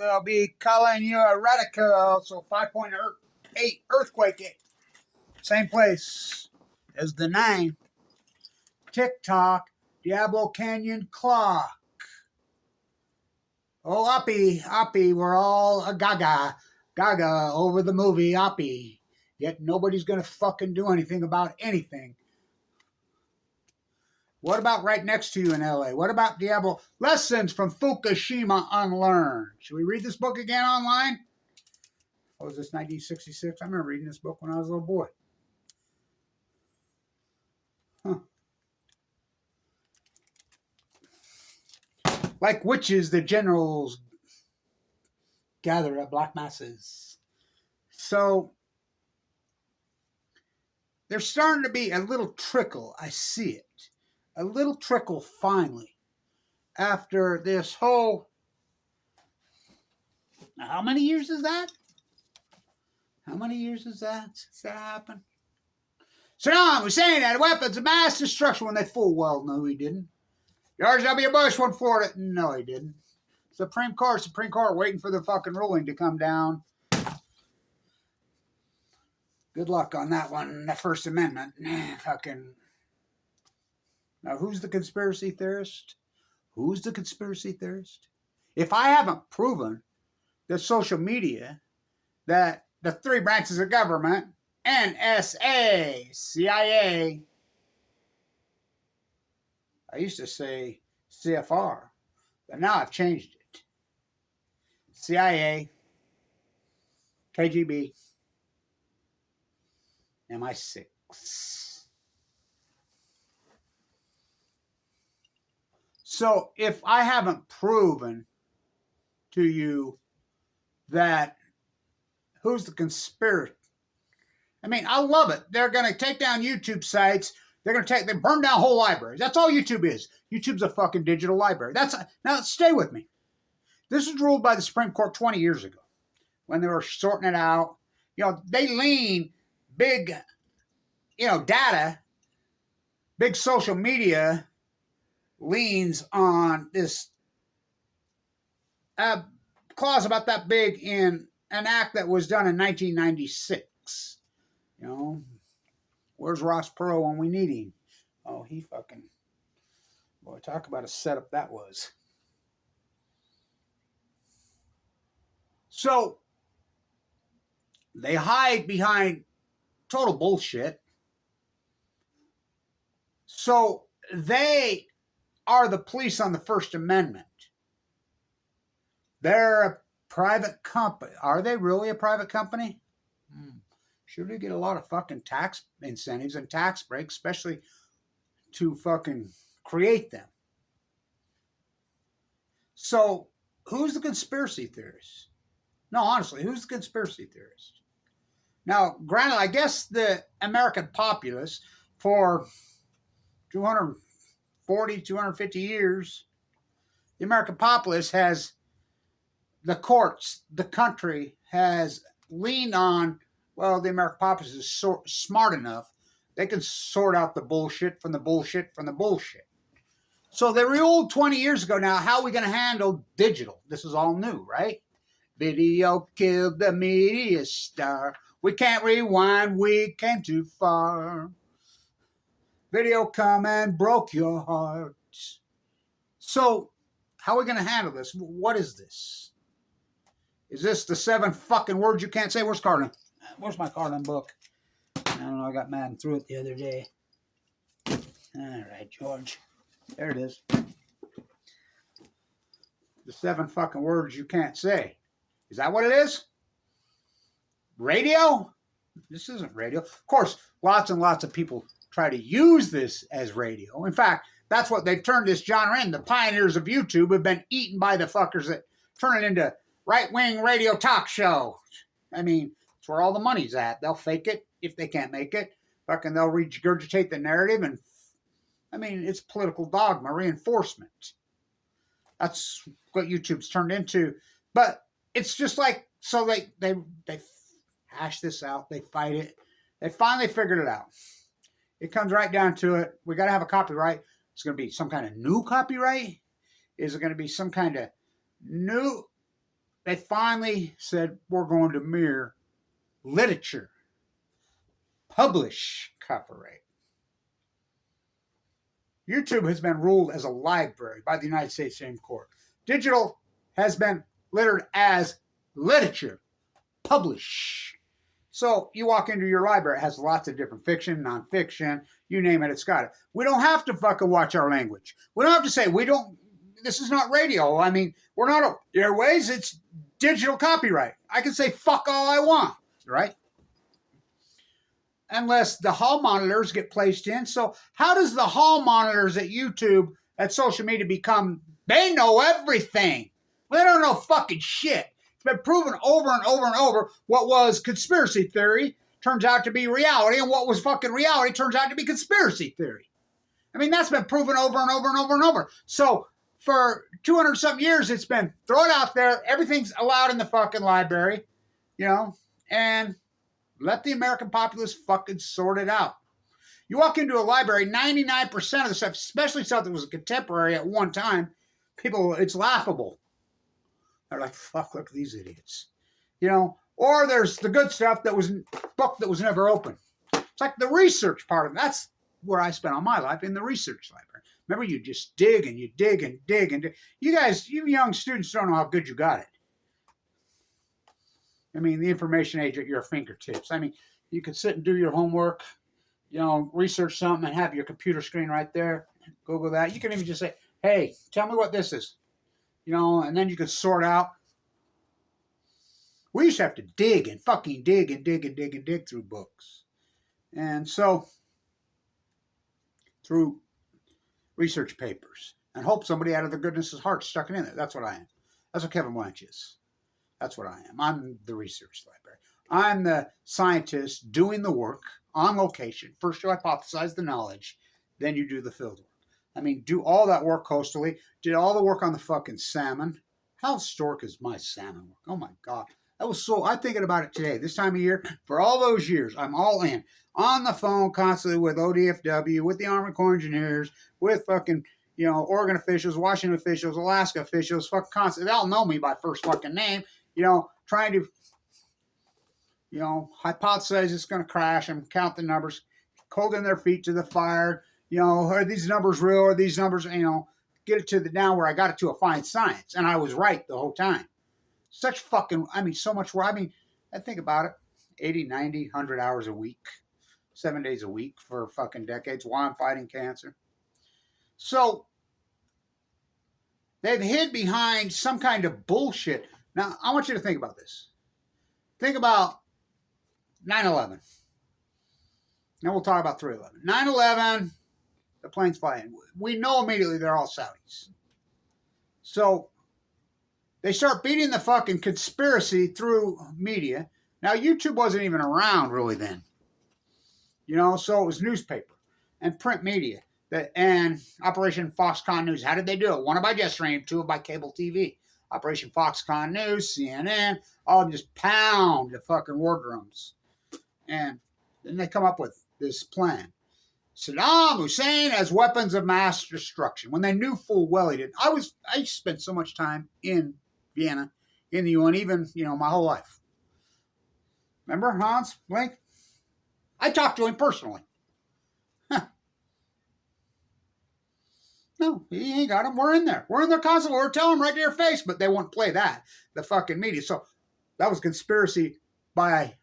they'll be calling you a radical. So 5.8 earthquake. Same place as the 9. TikTok, Diablo Canyon clock. Oh, Oppie, we're all gaga over the movie Oppie. Yet nobody's going to fucking do anything about anything. What about right next to you in LA? What about Diablo? Lessons from Fukushima Unlearned. Should we read this book again online? What was this, 1966? I remember reading this book when I was a little boy. Huh. Like witches, the generals gather at black masses. So there's starting to be a little trickle. I see it. A little trickle finally. After this whole... How many years is that? How many years is that since that happened? Saddam Hussein had weapons of mass destruction when they full well knew he didn't. George W. Bush won Florida. No, he didn't. Supreme Court waiting for the fucking ruling to come down. Good luck on that one, the First Amendment. Fucking. Now, who's the conspiracy theorist? Who's the conspiracy theorist? If I haven't proven that social media, that the 3 branches of government, NSA, CIA, I used to say CFR, but now I've changed it. CIA, KGB, MI6. So if I haven't proven to you that who's the conspirator, I mean, I love it. They're going to take down YouTube sites. They burn down whole libraries. That's all YouTube is. YouTube's a fucking digital library. Now stay with me. This was ruled by the Supreme Court 20 years ago when they were sorting it out. You know, they lean big, data, big social media leans on this clause about that big in an act that was done in 1996. You know, where's Ross Perot when we need him? Oh, he fucking... Boy, talk about a setup that was. So, they hide behind total bullshit. So, they are the police on the First Amendment. They're a private company. Are they really a private company? Sure do get a lot of fucking tax incentives and tax breaks, especially to fucking create them. So, who's the conspiracy theorist? No, honestly, who's the conspiracy theorist? Now, granted, I guess the American populace for 240, 250 years, the American populace has, the courts, the country has leaned on, well, the American populace is smart enough, they can sort out the bullshit from the bullshit from the bullshit. So they ruled 20 years ago now, how are we going to handle digital? This is all new, right? Video killed the media star. We can't rewind, we came too far. Video come and broke your heart. So, how are we going to handle this? What is this? Is this the 7 fucking words you can't say? Where's Carlin? Where's my Carlin book? I don't know, I got mad and threw it the other day. All right, George. There it is. The 7 fucking words you can't say. Is that what it is? Radio? This isn't radio. Of course, lots and lots of people try to use this as radio. In fact, that's what they've turned this genre into. The pioneers of YouTube have been eaten by the fuckers that turn it into right-wing radio talk show. I mean, it's where all the money's at. They'll fake it if they can't make it. Fucking they'll regurgitate the narrative and, I mean, it's political dogma, reinforcement. That's what YouTube's turned into. But it's just like, so they hash this out. They fight it. They finally figured it out. It comes right down to it. We got to have a copyright. It's going to be some kind of new copyright. Is it going to be some kind of new they finally said, we're going to mirror literature. Publish copyright. YouTube has been ruled as a library by the United States Supreme Court. Digital has been littered as literature. Publish. So you walk into your library, it has lots of different fiction, nonfiction, you name it, it's got it. We don't have to fucking watch our language. We don't have to say, this is not radio. I mean, we're not airways, it's digital copyright. I can say fuck all I want, right? Unless the hall monitors get placed in. So how does the hall monitors at YouTube, at social media become, they know everything. They don't know fucking shit. It's been proven over and over and over what was conspiracy theory turns out to be reality, and what was fucking reality turns out to be conspiracy theory. I mean, that's been proven over and over and over and over. So for 200-something years, it's been thrown out there. Everything's allowed in the fucking library, and let the American populace fucking sort it out. You walk into a library, 99% of the stuff, especially stuff that was contemporary at one time, it's laughable. They're like, fuck, look at these idiots. Or there's the good stuff that was book that was never opened. It's like the research part of it. That's where I spent all my life, in the research library. Remember, you just dig and you dig and dig and dig. You guys, you young students don't know how good you got it. I mean, the information age at your fingertips. I mean, you could sit and do your homework, research something and have your computer screen right there. Google that. You can even just say, hey, tell me what this is. And then you could sort out. We used to have to dig and fucking dig and dig and dig and dig through books. And so, through research papers, and hope somebody out of the goodness of his heart stuck it in there. That's what I am. That's what Kevin Blanch is. That's what I am. I'm the research library. I'm the scientist doing the work on location. First you hypothesize the knowledge, then you do the field work. I mean, do all that work coastally, did all the work on the fucking salmon. How historic is my salmon work? Oh my God. I'm thinking about it today, this time of year. For all those years, I'm all in. On the phone constantly with ODFW, with the Army Corps Engineers, with fucking, Oregon officials, Washington officials, Alaska officials, fucking constantly. They all know me by first fucking name. Trying to, hypothesize it's going to crash and count the numbers, holding their feet to the fire. Are these numbers real? Are these numbers, get it to the now where I got it to a fine science. And I was right the whole time. Such fucking, so much work. I think about it, 80, 90, 100 hours a week, 7 days a week for fucking decades while I'm fighting cancer. So they've hid behind some kind of bullshit. Now, I want you to think about this. Think about 9/11. Now we'll talk about 3/11. 9/11, the planes fly in. We know immediately they're all Saudis. So they start beating the fucking conspiracy through media. Now, YouTube wasn't even around really then. So it was newspaper and print media. And Operation Foxconn News. How did they do it? One by jet stream, two by cable TV. Operation Foxconn News, CNN, all of them just pound the fucking war drums. And then they come up with this plan. Saddam Hussein has weapons of mass destruction. When they knew full well he didn't. I spent so much time in Vienna, in the UN, even, my whole life. Remember Hans Blink? I talked to him personally. No, he ain't got them. We're in there. We're in their consulate. We're telling them right to your face, but they won't play that. The fucking media. So that was conspiracy by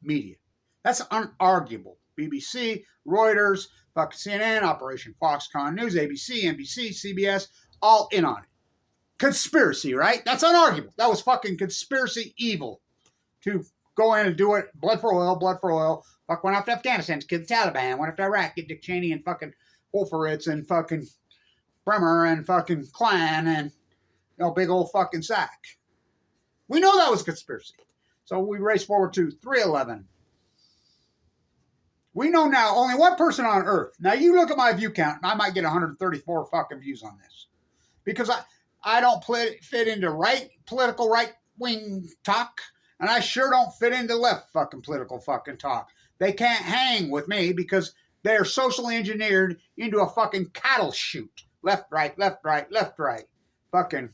media. That's unarguable. BBC, Reuters, fucking CNN, Operation Foxconn News, ABC, NBC, CBS, all in on it. Conspiracy, right? That's unarguable. That was fucking conspiracy evil to go in and do it. Blood for oil, blood for oil. Fuck, went off to Afghanistan to kill the Taliban. Went off to Iraq, get Dick Cheney and fucking Wolfowitz and fucking Bremer and fucking Klan and, big old fucking sack. We know that was conspiracy. So we race forward to 3/11. We know now only one person on earth. Now you look at my view count, and I might get 134 fucking views on this. Because I don't fit into political right-wing talk, and I sure don't fit into left fucking political fucking talk. They can't hang with me because they are socially engineered into a fucking cattle chute. Left, right, left, right, left, right. Fucking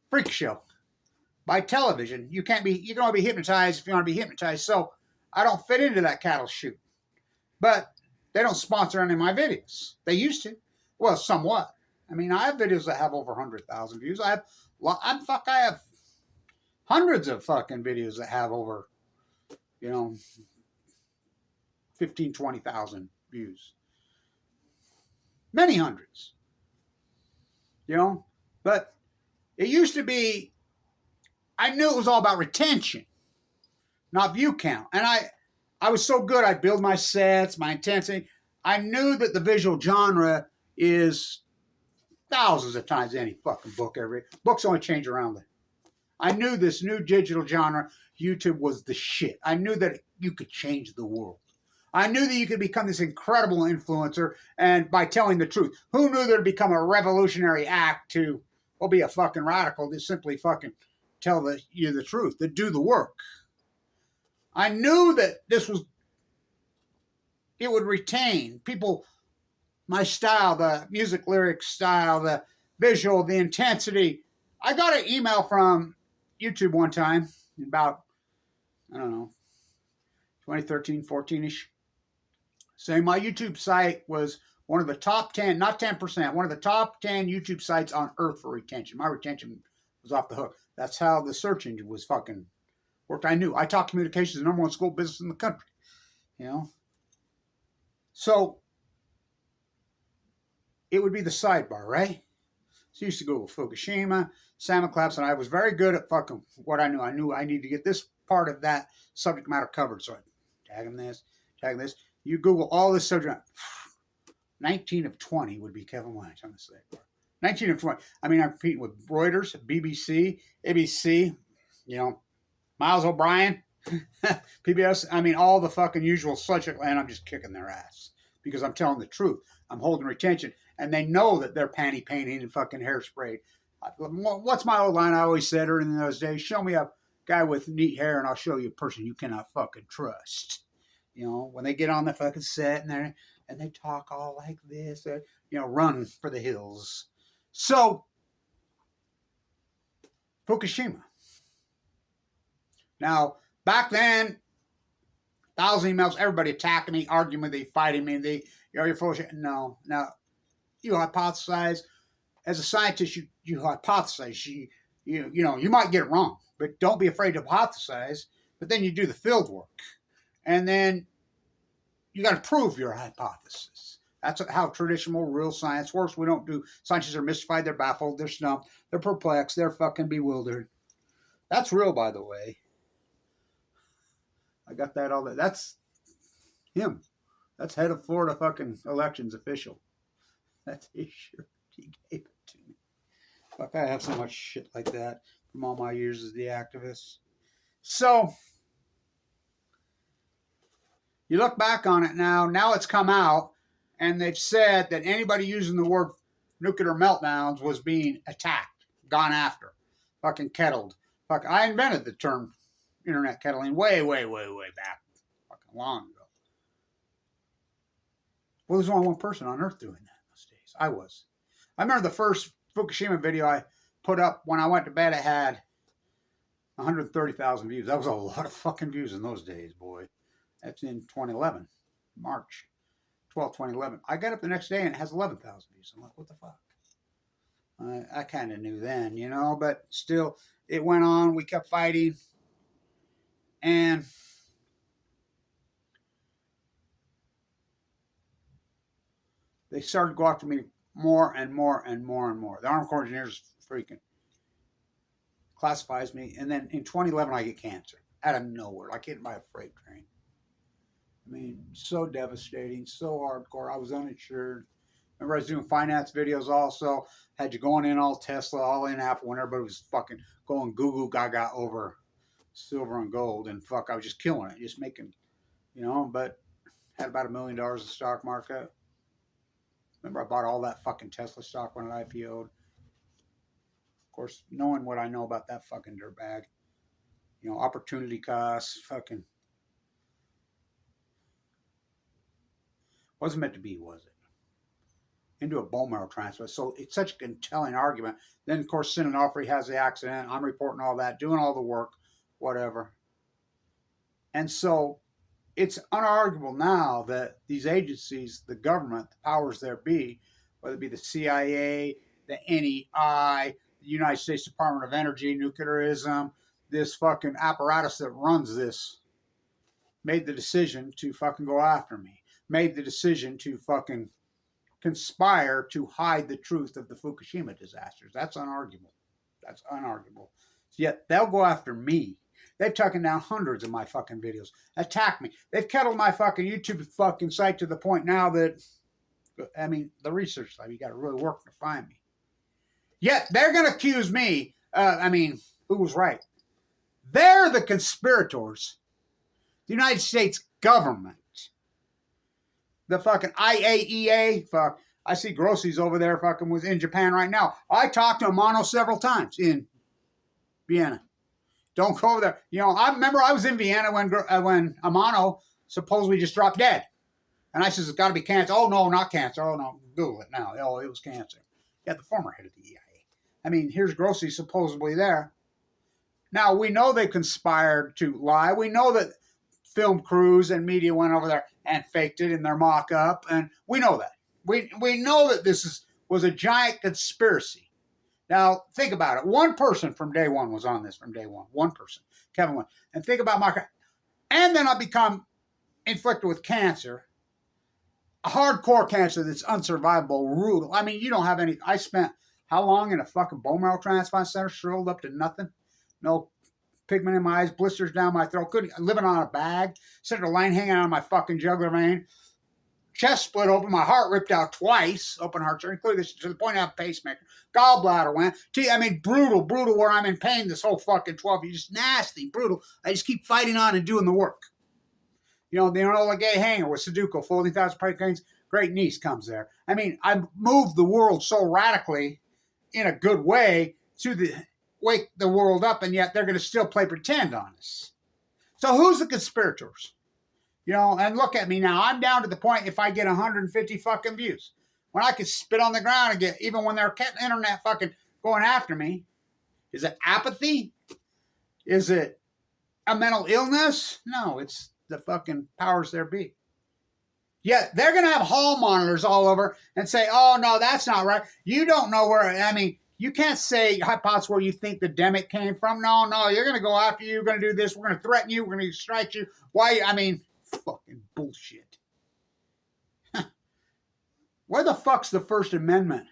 freak show. by television. You can only be hypnotized if you want to be hypnotized. So I don't fit into that cattle chute. But they don't sponsor any of my videos. They used to. Well, somewhat. I mean, I have videos that have over 100,000 views. I have hundreds of fucking videos that have over, 15, 20,000 views. Many hundreds. But it used to be, I knew it was all about retention, not view count. And I was so good, I'd build my sets, my intensity. I knew that the visual genre is thousands of times any fucking book ever. Books only change around it. I knew this new digital genre, YouTube, was the shit. I knew that you could change the world. I knew that you could become this incredible influencer and by telling the truth. Who knew there'd become a revolutionary act to, well, be a fucking radical to simply fucking tell you the truth, to do the work. I knew that it would retain people, my style, the music lyric style, the visual, the intensity. I got an email from YouTube one time about, 2013, 14-ish, saying my YouTube site was one of the top 10, not 10%, one of the top 10 YouTube sites on earth for retention. My retention was off the hook. That's how the search engine was fucking worked. I knew. I taught communications, the number one school business in the country. So it would be the sidebar, right? So I used to go with FUKUSHIMA, salmon claps, and I was very good at fucking what I knew. I knew I needed to get this part of that subject matter covered. So I tag this. You Google all this subject. 19 of 20 would be Kevin Blanch on the sidebar. 19 of 20. I mean, I'm competing with Reuters, BBC, ABC, Miles O'Brien, PBS. I mean, all the fucking usual subject, and I'm just kicking their ass because I'm telling the truth. I'm holding retention, and they know that they're panty painting and fucking hairspray. What's my old line I always said earlier in those days? Show me a guy with neat hair, and I'll show you a person you cannot fucking trust. When they get on the fucking set and they talk all like this, run for the hills. So, Fukushima. Now, back then, 1,000 emails, everybody attacking me, arguing with me, fighting me. You're full of shit. No. Now, you hypothesize. As a scientist, you hypothesize. You might get it wrong, but don't be afraid to hypothesize. But then you do the field work. And then you got to prove your hypothesis. That's how traditional real science works. We don't do, scientists are mystified, they're baffled, they're stumped, they're perplexed, they're fucking bewildered. That's real, by the way. I got that all that. That's him. That's head of Florida fucking elections official. That's his shirt. He gave it to me. Fuck, I have so much shit like that from all my years as the activist. So, you look back on it now it's come out, and they've said that anybody using the word nuclear meltdowns was being attacked, gone after, fucking kettled. Fuck, I invented the term internet kettling way, way, way, way back, fucking long ago. Well, there's only one person on earth doing that in those days. I was. I remember the first Fukushima video I put up when I went to bed. It had 130,000 views. That was a lot of fucking views in those days, boy. That's in 2011, March 12, 2011. I got up the next day and it has 11,000 views. I'm like, what the fuck? I kind of knew then, but still, it went on. We kept fighting. And they started to go after me more and more and more and more. The Army Corps of Engineers freaking classifies me. And then in 2011, I get cancer out of nowhere, like hit by a freight train. I mean, so devastating, so hardcore. I was uninsured. Remember, I was doing finance videos also. Had you going in all Tesla, all in Apple, when everybody was fucking going goo goo gaga over silver and gold. And fuck, I was just killing it, just making, but had about $1 million in stock market. Remember, I bought all that fucking Tesla stock when it IPO'd. Of course, knowing what I know about that fucking dirtbag, opportunity costs, fucking. Wasn't meant to be, was it? into a bone marrow transplant. So it's such a compelling argument. Then, of course, Sinanofri has the accident. I'm reporting all that, doing all the work, whatever. And so it's unarguable now that these agencies, the government, the powers there be, whether it be the CIA, the NEI, the United States Department of Energy, nuclearism, this fucking apparatus that runs this, made the decision to fucking go after me, made the decision to fucking conspire to hide the truth of the Fukushima disasters. That's unarguable. That's unarguable. Yet they'll go after me. They've taken down hundreds of my fucking videos, attacked me. They've kettled my fucking YouTube fucking site to the point now that, I mean, the research side, you got to really work to find me. Yet they're going to accuse me. Who was right? They're the conspirators. The United States government. The fucking IAEA, fuck. I see Grossi's over there fucking was in Japan right now. I talked to Amano several times in Vienna. Don't go over there. You know, I remember I was in Vienna when Amano supposedly just dropped dead. And I says, it's got to be cancer. Oh, no, not cancer. Oh, no, Google it now. Oh, it was cancer. Yeah, the former head of the EIA. I mean, here's Grossi supposedly there. Now, we know they conspired to lie. We know that film crews and media went over there and faked it in their mock-up. And we know that. We know that this was a giant conspiracy. Now, think about it. One person from day one was on this from day one. One person, Kevin Wynn. And think about my... And then I become inflicted with cancer. A hardcore cancer that's unsurvivable, brutal. I mean, you don't have any... I spent how long in a fucking bone marrow transplant center, shriveled up to nothing? No pigment in my eyes, blisters down my throat, living on a bag, cinder line hanging out of my fucking jugular vein, chest split open, my heart ripped out twice, open heart surgery, including this to the point I have a pacemaker, gallbladder went. Brutal, where I'm in pain this whole fucking 12 years, just nasty, brutal. I just keep fighting on and doing the work. You know, the Enola Gay hanger with Sudoku, folding thousand pipe cranes, great niece comes there. I mean, I've moved the world so radically in a good way to wake the world up, and yet they're going to still play pretend on us. So who's the conspirators? You know, and look at me now. I'm down to the point if I get 150 fucking views. When I could spit on the ground and get, even when they're internet fucking going after me. Is it apathy? Is it a mental illness? No, it's the fucking powers there be. Yet they're going to have hall monitors all over and say, oh, no, that's not right. You don't know where, I mean, you can't say hypothesis where you think the demic came from. No, you're going to go after you. You're going to do this. We're going to threaten you. We're going to strike you. Why? I mean, fucking bullshit. Where the fuck's the First Amendment?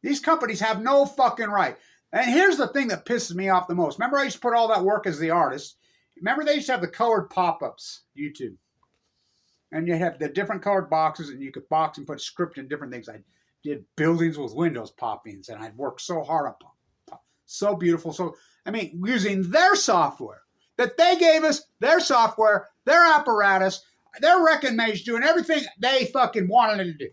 These companies have no fucking right. And here's the thing that pisses me off the most. Remember I used to put all that work as the artist? Remember they used to have the colored pop-ups, YouTube. And you have the different colored boxes, and you could box and put script in different things. I did buildings with windows pop-ins, and I'd worked so hard on pop. So beautiful. So, I mean, using their software that they gave us, their software, their apparatus, their recommendation, doing everything they fucking wanted to do.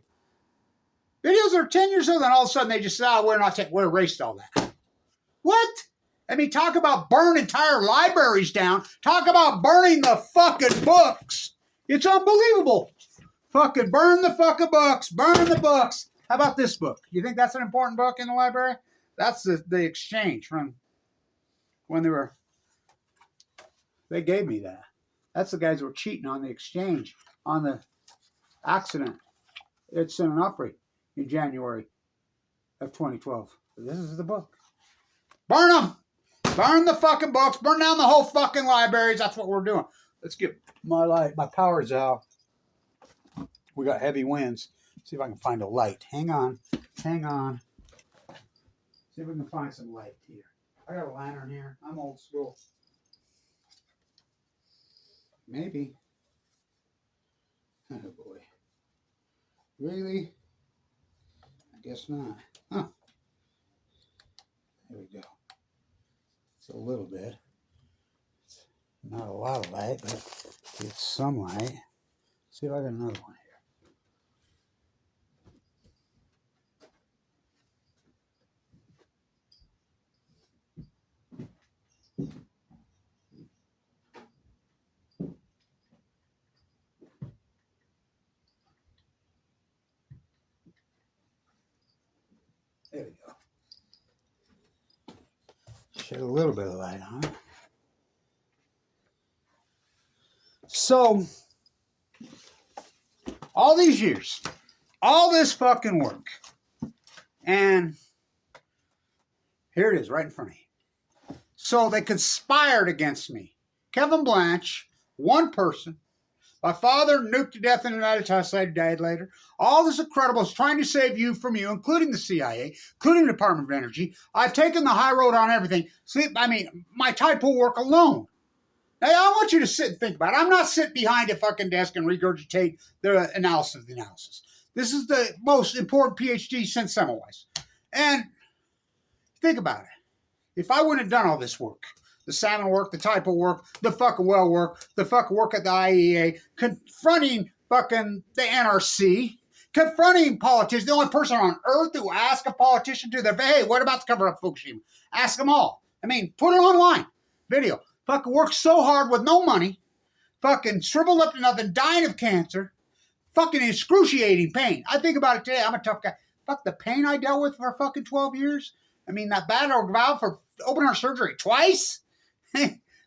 Videos are 10 years old, and all of a sudden they just say, we erased all that. What? I mean, talk about burn entire libraries down. Talk about burning the fucking books. It's unbelievable. Fucking burn the fucking books. Burn the books. How about this book? You think that's an important book in the library? That's the exchange from when they gave me that. That's the guys who were cheating on the exchange, on the accident at Sinanofri in January of 2012. This is the book. Burn them. Burn the fucking books. Burn down the whole fucking libraries. That's what we're doing. Let's get my power's out. We got heavy winds. See if I can find a light. Hang on. See if we can find some light here. I got a lantern here. I'm old school. Maybe. Oh boy. Really? I guess not. Huh. There we go. It's a little bit. It's not a lot of light, but it's some light. See if I got another one here. Get a little bit of light on it. So, all these years, all this fucking work, and here it is right in front of you. So they conspired against me. Kevin Blanch, one person. My father nuked to death in the United States, died later. All this incredible is trying to save you from you, including the CIA, including the Department of Energy. I've taken the high road on everything. My typo work alone. Now, I want you to sit and think about it. I'm not sitting behind a fucking desk and regurgitate the analysis of the analysis. This is the most important PhD since Semmelweis. And think about it. If I wouldn't have done all this work, the salmon work, the typo work, the fucking well work, the fucking work at the IAEA, confronting fucking the NRC, confronting politicians, the only person on earth who asked a politician to their, hey, what about the cover up Fukushima? Ask them all. I mean, put it online. Video. Fucking worked so hard with no money, fucking shriveled up to nothing, dying of cancer, fucking excruciating pain. I think about it today. I'm a tough guy. Fuck the pain I dealt with for fucking 12 years. I mean, that bad old valve for open heart surgery twice.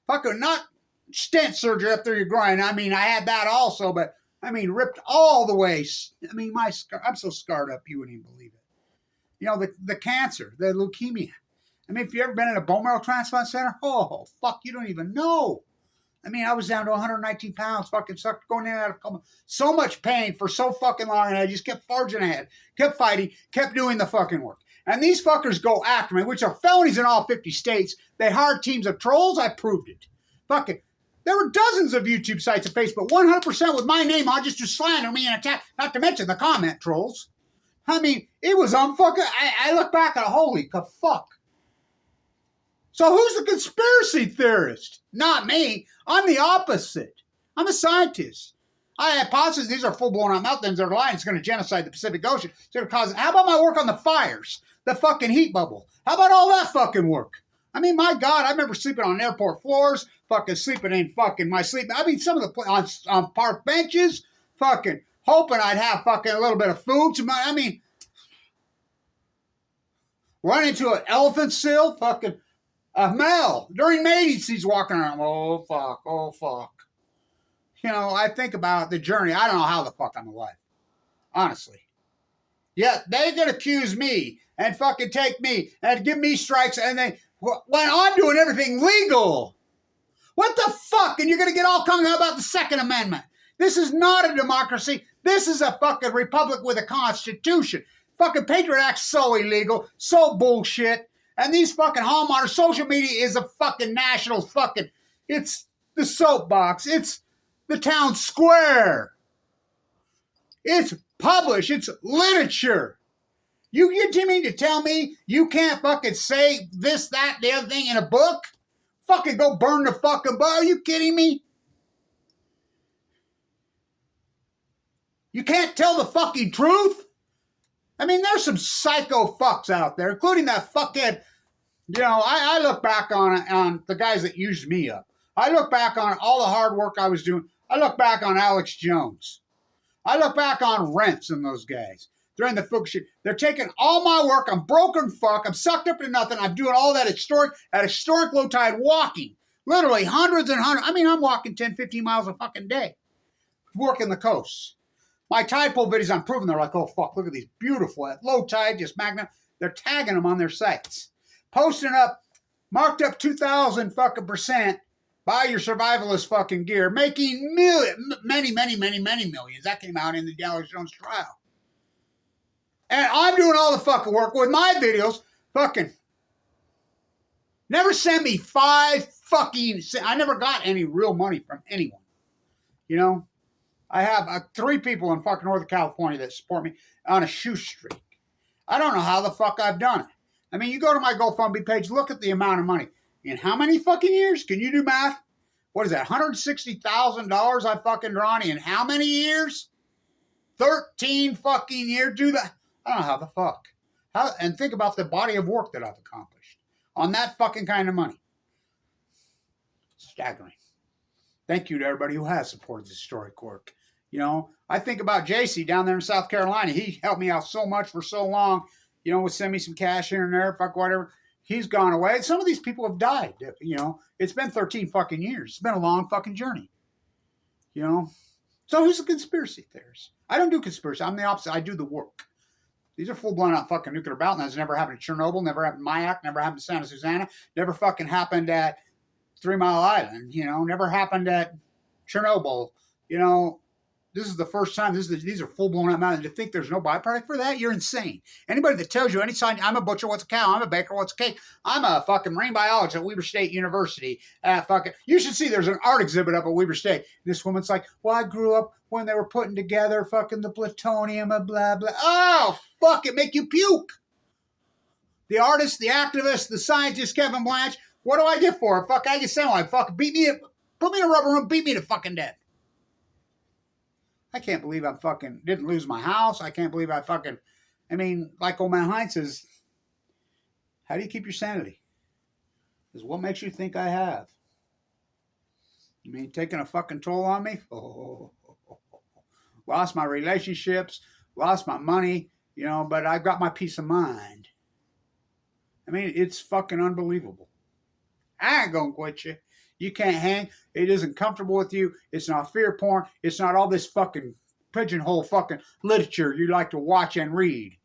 Fucking not stent surgery up through your groin. I mean, I had that also, but I mean, ripped all the way. I mean, I'm so scarred up, you wouldn't even believe it. You know, the cancer, the leukemia. I mean, if you've ever been in a bone marrow transplant center, oh, fuck, you don't even know. I mean, I was down to 119 pounds, fucking sucked, going in and out of coma. So much pain for so fucking long, and I just kept forging ahead, kept fighting, kept doing the fucking work. And these fuckers go after me, which are felonies in all 50 states. They hired teams of trolls. I proved it. Fucking, there were dozens of YouTube sites and Facebook, 100% with my name on just to slander me and attack, not to mention the comment trolls. I mean, it was unfucking, I look back at holy fuck. So who's the conspiracy theorist? Not me. I'm the opposite. I'm a scientist. I hypothesize these are full-blown on meltdowns. They're lying. It's going to genocide the Pacific Ocean. It's going to cause. How about my work on the fires? The fucking heat bubble. How about all that fucking work? I mean, my God, I remember sleeping on airport floors, fucking sleeping in fucking my sleep. I mean, some of the on park benches, fucking hoping I'd have fucking a little bit of food. I mean, run into an elephant seal, fucking. Mel, during mating, he's walking around. Oh, fuck. Oh, fuck. You know, I think about the journey. I don't know how the fuck I'm alive. Honestly. Yet they could accuse me and fucking take me and give me strikes and when I'm doing everything legal. What the fuck? And you're going to get all hung up about the Second Amendment. This is not a democracy. This is a fucking republic with a constitution. Fucking Patriot Act's so illegal, so bullshit. And these fucking hallmarks, social media is a fucking national fucking, it's the soapbox, it's the town square. It's published, it's literature. You mean to tell me you can't fucking say this, that, the other thing in a book? Fucking go burn the fucking book. Are you kidding me? You can't tell the fucking truth? I mean, there's some psycho fucks out there, including that fuckhead. You know, I look back on the guys that used me up. I look back on all the hard work I was doing. I look back on Alex Jones. I look back on Rents and those guys. During the Fukushima, they're taking all my work. I'm broken fuck. I'm sucked up to nothing. I'm doing all that at historic low tide walking. Literally hundreds and hundreds. I mean, I'm walking 10, 15 miles a fucking day. Working the coast. My tide pool videos, I'm proving they're like, oh, fuck, look at these beautiful, at low tide, just magna. They're tagging them on their sites. Posting up, marked up 2,000 fucking %, buy your survivalist fucking gear, making many millions. That came out in the Alex Jones trial. And I'm doing all the fucking work with my videos, fucking. Never sent me I never got any real money from anyone. You know? I have 3 people in fucking Northern California that support me on a shoe streak. I don't know how the fuck I've done it. I mean, you go to my GoFundMe page, look at the amount of money. In how many fucking years? Can you do math? What is that, $160,000 I've fucking drawn in how many years? 13 fucking years? Do that. I don't know how the fuck. And think about the body of work that I've accomplished on that fucking kind of money. Staggering. Thank you to everybody who has supported this historic work. You know, I think about JC down there in South Carolina. He helped me out so much for so long. You know, would send me some cash here and there, fuck whatever. He's gone away. Some of these people have died. You know, it's been 13 fucking years. It's been a long fucking journey. You know, so who's a conspiracy theorist? I don't do conspiracy. I'm the opposite. I do the work. These are full blown out fucking nuclear meltdowns. Never happened in Chernobyl. Never happened in Mayak. Never happened in Santa Susana. Never fucking happened at 3 Mile Island. You know, never happened at Chernobyl. You know, this is the first time. These are full blown out mountains. To think there's no byproduct for that, you're insane. Anybody that tells you any sign, I'm a butcher, what's a cow? I'm a baker, what's a cake? I'm a fucking marine biologist at Weber State University. You should see there's an art exhibit up at Weber State. This woman's like, well, I grew up when they were putting together fucking the plutonium and blah blah. Oh, fuck! It make you puke. The artist, the activist, the scientist, Kevin Blanch. What do I get for it? Fuck, I get sound like fucking put me in a rubber room, beat me to fucking death. I can't believe I fucking didn't lose my house. I can't believe I mean, like old man Heinz says, how do you keep your sanity? Is what makes you think I have. I mean, taking a fucking toll on me? Oh, lost my relationships, lost my money, you know, but I've got my peace of mind. I mean, it's fucking unbelievable. I ain't gonna quit you. You can't hang. It isn't comfortable with you. It's not fear porn. It's not all this fucking pigeonhole fucking literature you like to watch and read.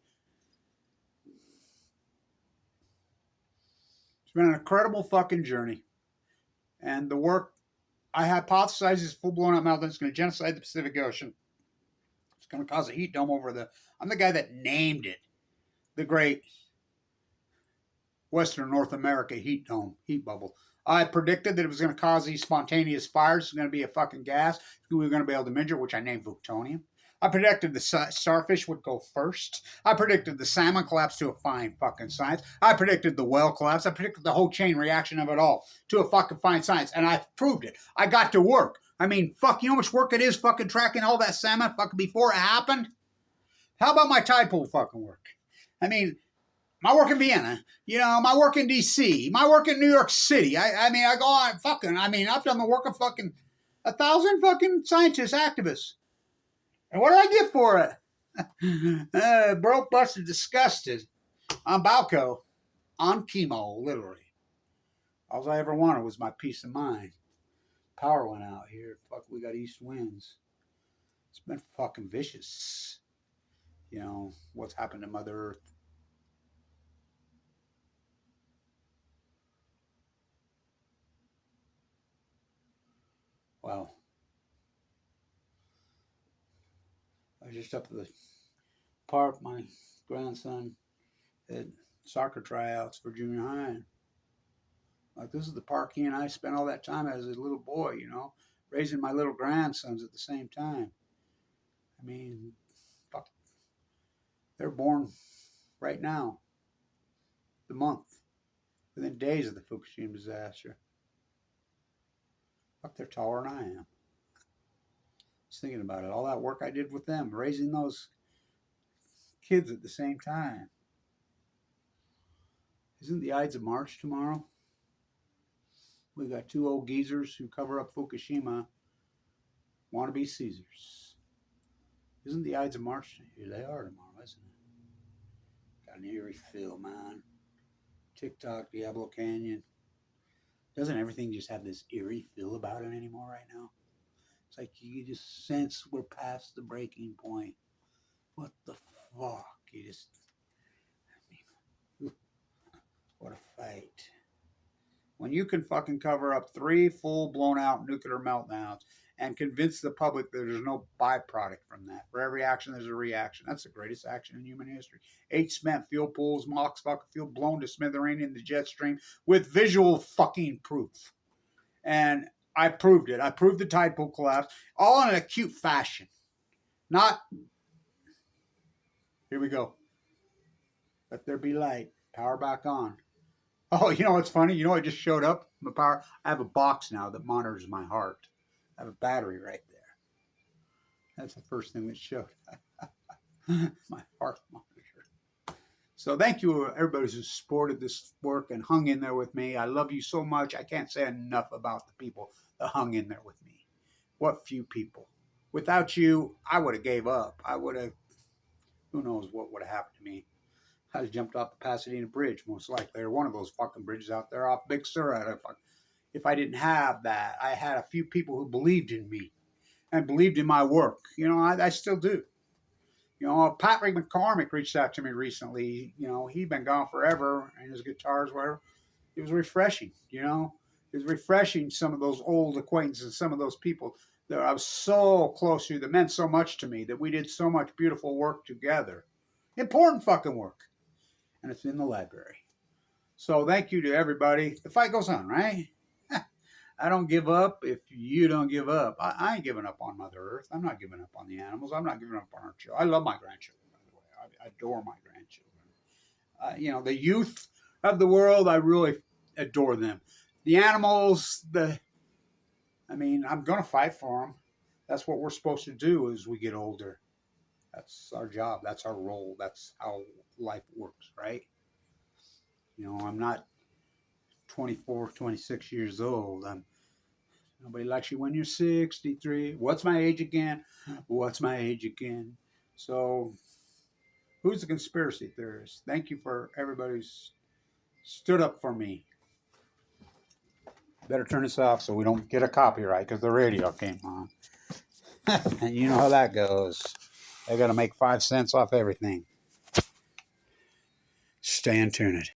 It's been an incredible fucking journey. And the work I hypothesize is full-blown out meltdown. It's going to genocide the Pacific Ocean. It's going to cause a heat dome over I'm the guy that named it. The great Western North America heat dome, heat bubble. I predicted that it was going to cause these spontaneous fires. It's going to be a fucking gas. We were going to be able to measure, which I named plutonium. I predicted the starfish would go first. I predicted the salmon collapse to a fine fucking science. I predicted the whale collapse. I predicted the whole chain reaction of it all to a fucking fine science. And I proved it. I got to work. I mean, fuck, you know how much work it is fucking tracking all that salmon fucking before it happened? How about my tide pool fucking work? I mean, my work in Vienna, you know, my work in D.C., my work in New York City. I mean, I go on fucking, I've done the work of fucking 1,000 fucking scientists, activists. And what do I get for it? Broke, busted, disgusted. On Balco. On chemo, literally. All I ever wanted was my peace of mind. Power went out here. Fuck, we got east winds. It's been fucking vicious. You know, what's happened to Mother Earth. Wow. I was just up at the park. My grandson had soccer tryouts for junior high. Like, this is the park he and I spent all that time as a little boy, you know, raising my little grandsons at the same time. I mean, fuck. They're born right now, the month, within days of the Fukushima disaster. Fuck, they're taller than I am. Just thinking about it, all that work I did with them, raising those kids at the same time. Isn't the Ides of March tomorrow? We got two old geezers who cover up Fukushima, want to be Caesars. Isn't the Ides of March? Here they are tomorrow, isn't it? Got an eerie feel, man. TikTok, Diablo Canyon. Doesn't everything just have this eerie feel about it anymore right now? It's like you just sense we're past the breaking point. What the fuck? What a fight. When you can fucking cover up 3 full blown out nuclear meltdowns and convince the public that there's no byproduct from that. For every action, there's a reaction. That's the greatest action in human history. 8 spent fuel pools, Mox fucking fuel blown to smithereen in the jet stream with visual fucking proof. And I proved it. I proved the tide pool collapse, all in an acute fashion. Not, here we go. Let there be light. Power back on. Oh, you know what's funny? You know what just showed up? My power. I have a box now that monitors my heart. I have a battery right there. That's the first thing that showed. My heart monitor. So thank you, everybody who supported this work and hung in there with me. I love you so much. I can't say enough about the people that hung in there with me. What few people. Without you, I would have gave up. I would have, who knows what would have happened to me. I just jumped off the Pasadena Bridge, most likely, or one of those fucking bridges out there off Big Sur. If I didn't have that, I had a few people who believed in me and believed in my work. You know, I still do. You know, Patrick McCormick reached out to me recently. You know, he'd been gone forever, and his guitars, whatever. It was refreshing, you know. It was refreshing, some of those old acquaintances, some of those people that I was so close to, that meant so much to me, that we did so much beautiful work together. Important fucking work. And it's in the library. So thank you to everybody. The fight goes on, right? I don't give up if you don't give up. I ain't giving up on Mother Earth. I'm not giving up on the animals. I'm not giving up on our children. I love my grandchildren, by the way. I adore my grandchildren. You know, the youth of the world, I really adore them. The animals, I'm going to fight for them. That's what we're supposed to do as we get older. That's our job. That's our role. That's how life works, right? You know, I'm not 24, 26 years old. Nobody likes you when you're 63. What's my age again? What's my age again? So, who's the conspiracy theorist? Thank you for everybody who's stood up for me. Better turn this off so we don't get a copyright because the radio came on. And you know how that goes. They got to make 5 cents off everything. Stay in tuned.